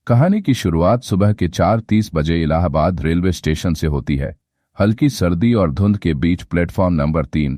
कहानी की शुरुआत सुबह के 4:30 बजे इलाहाबाद रेलवे स्टेशन से होती है। हल्की सर्दी और धुंध के बीच प्लेटफॉर्म नंबर 3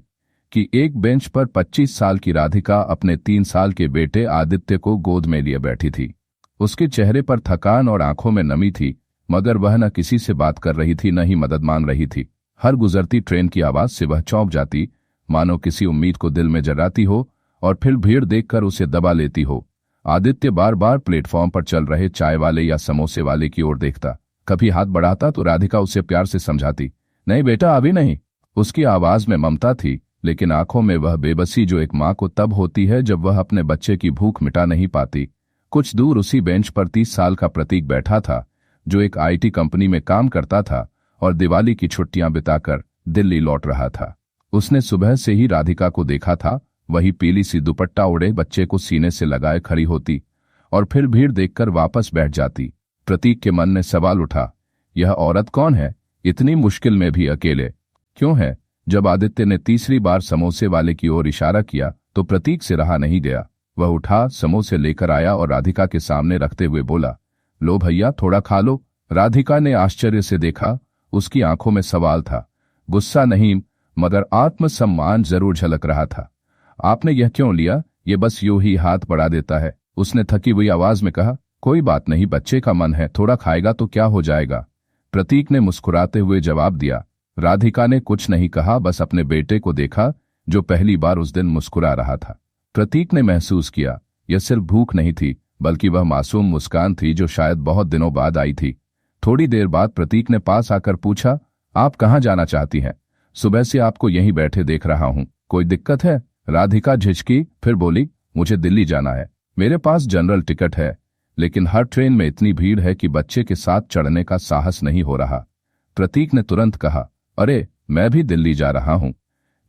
की एक बेंच पर 25 साल की राधिका अपने 3 साल के बेटे आदित्य को गोद में लिए बैठी थी। उसके चेहरे पर थकान और आंखों में नमी थी, मगर वह न किसी से बात कर रही थी, न ही मदद मांग रही थी। हर गुजरती ट्रेन की आवाज से वह चौंक जाती, मानो किसी उम्मीद को दिल में जगाती हो और फिर भीड़ देखकर उसे दबा लेती हो। आदित्य बार बार प्लेटफॉर्म पर चल रहे चाय वाले या समोसे वाले की ओर देखता। कभी हाथ बढ़ाता तो राधिका उसे प्यार से समझाती, नहीं बेटा अभी नहीं। उसकी आवाज में ममता थी, लेकिन आंखों में वह बेबसी जो एक माँ को तब होती है जब वह अपने बच्चे की भूख मिटा नहीं पाती। कुछ दूर उसी बेंच पर 30 साल का प्रतीक बैठा था, जो एक IT कंपनी में काम करता था और दिवाली की छुट्टियां बिताकर दिल्ली लौट रहा था। उसने सुबह से ही राधिका को देखा था, वही पीली सी दुपट्टा ओढ़े बच्चे को सीने से लगाए खड़ी होती और फिर भीड़ देखकर वापस बैठ जाती। प्रतीक के मन में सवाल उठा, यह औरत कौन है, इतनी मुश्किल में भी अकेले क्यों है? जब आदित्य ने तीसरी बार समोसे वाले की ओर इशारा किया तो प्रतीक से रहा नहीं गया। वह उठा, समोसे लेकर आया और राधिका के सामने रखते हुए बोला, लो भैया थोड़ा खा लो। राधिका ने आश्चर्य से देखा, उसकी आंखों में सवाल था, गुस्सा नहीं मगर आत्मसम्मान जरूर झलक रहा था। आपने यह क्यों लिया? ये बस यूं ही हाथ बढ़ा देता है, उसने थकी हुई आवाज में कहा। कोई बात नहीं, बच्चे का मन है, थोड़ा खाएगा तो क्या हो जाएगा, प्रतीक ने मुस्कुराते हुए जवाब दिया। राधिका ने कुछ नहीं कहा, बस अपने बेटे को देखा जो पहली बार उस दिन मुस्कुरा रहा था। प्रतीक ने महसूस किया यह सिर्फ भूख नहीं थी, बल्कि वह मासूम मुस्कान थी जो शायद बहुत दिनों बाद आई थी। थोड़ी देर बाद प्रतीक ने पास आकर पूछा, आप कहाँ जाना चाहती हैं? सुबह से आपको यहीं बैठे देख रहा हूं, कोई दिक्कत है? राधिका झिझकी, फिर बोली, मुझे दिल्ली जाना है। मेरे पास जनरल टिकट है, लेकिन हर ट्रेन में इतनी भीड़ है कि बच्चे के साथ चढ़ने का साहस नहीं हो रहा। प्रतीक ने तुरंत कहा, अरे मैं भी दिल्ली जा रहा हूं,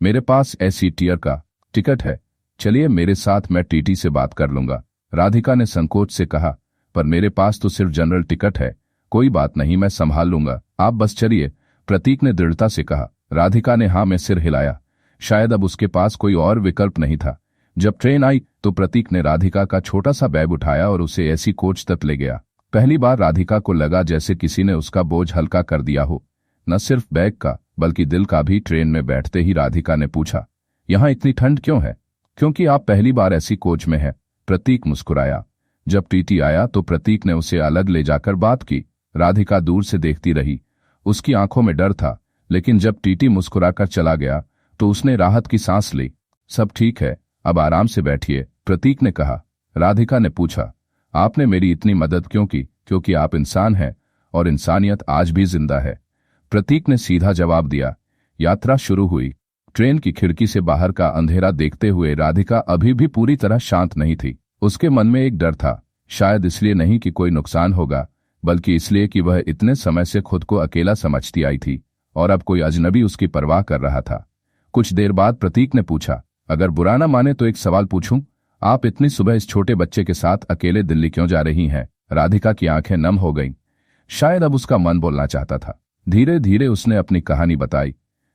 मेरे पास AC टियर का टिकट है, चलिए मेरे साथ, मैं TT से बात कर लूंगा। राधिका ने संकोच से कहा, पर मेरे पास तो सिर्फ जनरल टिकट है। कोई बात नहीं, मैं संभाल लूंगा, आप बस चलिए, प्रतीक ने दृढ़ता से कहा। राधिका ने हाँ में सिर हिलाया। शायद अब उसके पास कोई और विकल्प नहीं था। जब ट्रेन आई तो प्रतीक ने राधिका का छोटा सा बैग उठाया और उसे ऐसी कोच तक ले गया। पहली बार राधिका को लगा जैसे किसी ने उसका बोझ हल्का कर दिया हो, न सिर्फ बैग का बल्कि दिल का भी। ट्रेन में बैठते ही राधिका ने पूछा, यहाँ इतनी ठंड क्यों है? क्योंकि आप पहली बार ऐसी कोच में हैं, प्रतीक मुस्कुराया। जब TT आया तो प्रतीक ने उसे अलग ले जाकर बात की। राधिका दूर से देखती रही, उसकी आंखों में डर था, लेकिन जब TT मुस्कुराकर चला गया तो उसने राहत की सांस ली। सब ठीक है, अब आराम से बैठिए, प्रतीक ने कहा। राधिका ने पूछा, आपने मेरी इतनी मदद क्यों की? क्योंकि आप इंसान हैं और इंसानियत आज भी जिंदा है, प्रतीक ने सीधा जवाब दिया। यात्रा शुरू हुई। ट्रेन की खिड़की से बाहर का अंधेरा देखते हुए राधिका अभी भी पूरी तरह शांत नहीं थी। उसके मन में एक डर था, शायद इसलिए नहीं कि कोई नुकसान होगा, बल्कि इसलिए कि वह इतने समय से खुद को अकेला समझती आई थी और अब कोई अजनबी उसकी परवाह कर रहा था। कुछ देर बाद प्रतीक ने पूछा, अगर बुरा ना माने तो एक सवाल पूछूं? आप इतनी सुबह इस छोटे बच्चे के साथ अकेले दिल्ली क्यों जा रही हैं? राधिका की आंखें नम हो गईं। शायद अब उसका मन बोलना चाहता था। धीरे धीरे उसने अपनी कहानी बताई।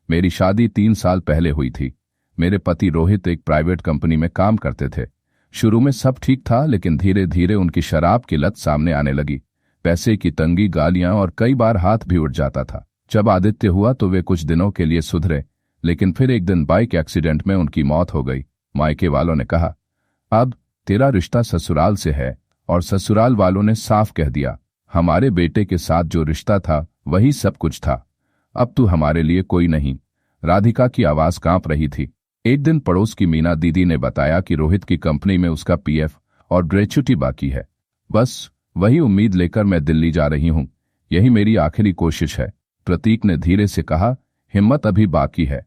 मेरी शादी 3 साल पहले हुई थी। मेरे पति रोहित एक प्राइवेट कंपनी में काम करते थे। शुरू में सब ठीक था, लेकिन धीरे धीरे उनकी शराब की लत सामने आने लगी। पैसे की तंगी, गालियां और कई बार हाथ भी उठ जाता था। जब आदित्य हुआ तो वे कुछ दिनों के लिए सुधरे, लेकिन फिर एक दिन बाइक एक्सीडेंट में उनकी मौत हो गई। मायके वालों ने कहा, अब तेरा रिश्ता ससुराल से है, और ससुराल वालों ने साफ कह दिया, हमारे बेटे के साथ जो रिश्ता था वही सब कुछ था, अब तू हमारे लिए कोई नहीं। राधिका की आवाज कांप रही थी। एक दिन पड़ोस की मीना दीदी ने बताया कि रोहित की कंपनी में उसका PF और ग्रेच्युटी बाकी है। बस वही उम्मीद लेकर मैं दिल्ली जा रही हूं, यही मेरी आखिरी कोशिश है, प्रतीक ने धीरे से कहा। हिम्मत अभी बाकी है,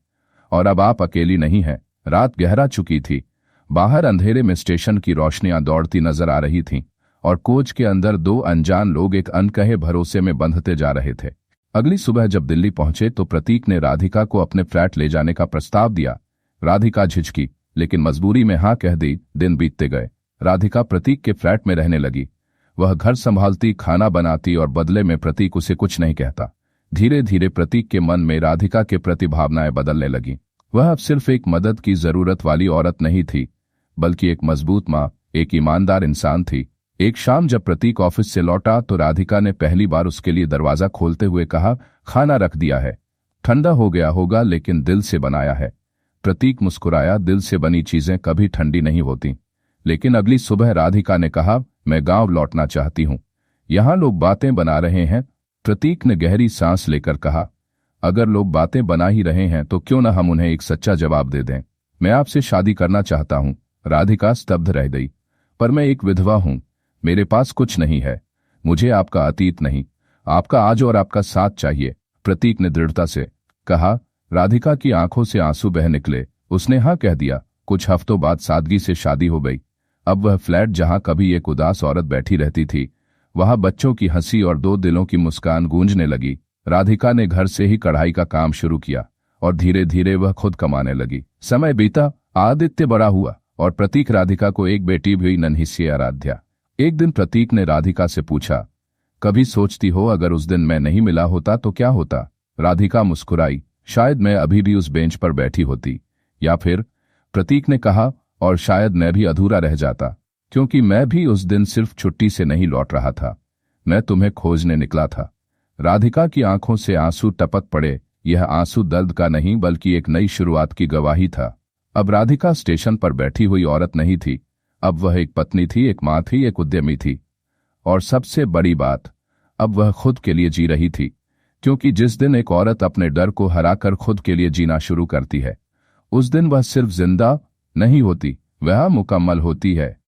और अब आप अकेली नहीं हैं। रात गहरा चुकी थी। बाहर अंधेरे में स्टेशन की रोशनियां दौड़ती नजर आ रही थीं और कोच के अंदर 2 अनजान लोग एक अनकहे भरोसे में बंधते जा रहे थे। अगली सुबह जब दिल्ली पहुंचे तो प्रतीक ने राधिका को अपने फ्लैट ले जाने का प्रस्ताव दिया। राधिका झिझकी, लेकिन मजबूरी में हाँ कह दी। दिन बीतते गए। राधिका प्रतीक के फ्लैट में रहने लगी। वह घर संभालती, खाना बनाती और बदले में प्रतीक उसे कुछ नहीं कहता। धीरे धीरे प्रतीक के मन में राधिका के प्रति भावनाएं बदलने लगीं। वह अब सिर्फ एक मदद की जरूरत वाली औरत नहीं थी, बल्कि एक मजबूत माँ, एक ईमानदार इंसान थी एक शाम जब प्रतीक ऑफिस से लौटा तो राधिका ने पहली बार उसके लिए दरवाजा खोलते हुए कहा, खाना रख दिया है। ठंडा हो गया होगा लेकिन दिल से बनाया है। प्रतीक मुस्कुराया, दिल से बनी चीजें कभी ठंडी नहीं होती। लेकिन अगली सुबह राधिका ने कहा, मैं गांव लौटना चाहती हूं। यहां लोग बातें बना रहे हैं। प्रतीक ने गहरी सांस लेकर कहा, अगर लोग बातें बना ही रहे हैं तो क्यों न हम उन्हें एक सच्चा जवाब दे दें। मैं आपसे शादी करना चाहता हूं। राधिका स्तब्ध रह गई। पर मैं एक विधवा हूं, मेरे पास कुछ नहीं है। मुझे आपका अतीत नहीं, आपका आज और आपका साथ चाहिए, प्रतीक ने दृढ़ता से कहा। राधिका की आंखों से आंसू बह निकले। उसने हाँ कह दिया। कुछ हफ्तों बाद सादगी से शादी हो गई। अब वह फ्लैट जहां कभी एक उदास औरत बैठी रहती थी, वहां बच्चों की हंसी और दो दिलों की मुस्कान गूंजने लगी। राधिका ने घर से ही कढ़ाई का काम शुरू किया और धीरे धीरे वह खुद कमाने लगी। समय बीता, आदित्य बड़ा हुआ और प्रतीक राधिका को एक बेटी भी हुई, नन्ही सी आराध्या। एक दिन प्रतीक ने राधिका से पूछा, कभी सोचती हो अगर उस दिन मैं नहीं मिला होता तो क्या होता? राधिका मुस्कुराई, शायद मैं अभी भी उस बेंच पर बैठी होती। या फिर, प्रतीक ने कहा, और शायद मैं भी अधूरा रह जाता, क्योंकि मैं भी उस दिन सिर्फ छुट्टी से नहीं लौट रहा था, मैं तुम्हें खोजने निकला था। राधिका की आंखों से आंसू टपक पड़े। यह आंसू दर्द का नहीं बल्कि एक नई शुरुआत की गवाही था। अब राधिका स्टेशन पर बैठी हुई औरत नहीं थी, अब वह एक पत्नी थी, एक मां थी, एक उद्यमी थी। और सबसे बड़ी बात, अब वह खुद के लिए जी रही थी। क्योंकि जिस दिन एक औरत अपने डर को हराकर खुद के लिए जीना शुरू करती है, उस दिन वह सिर्फ जिंदा नहीं होती, वह मुकम्मल होती है।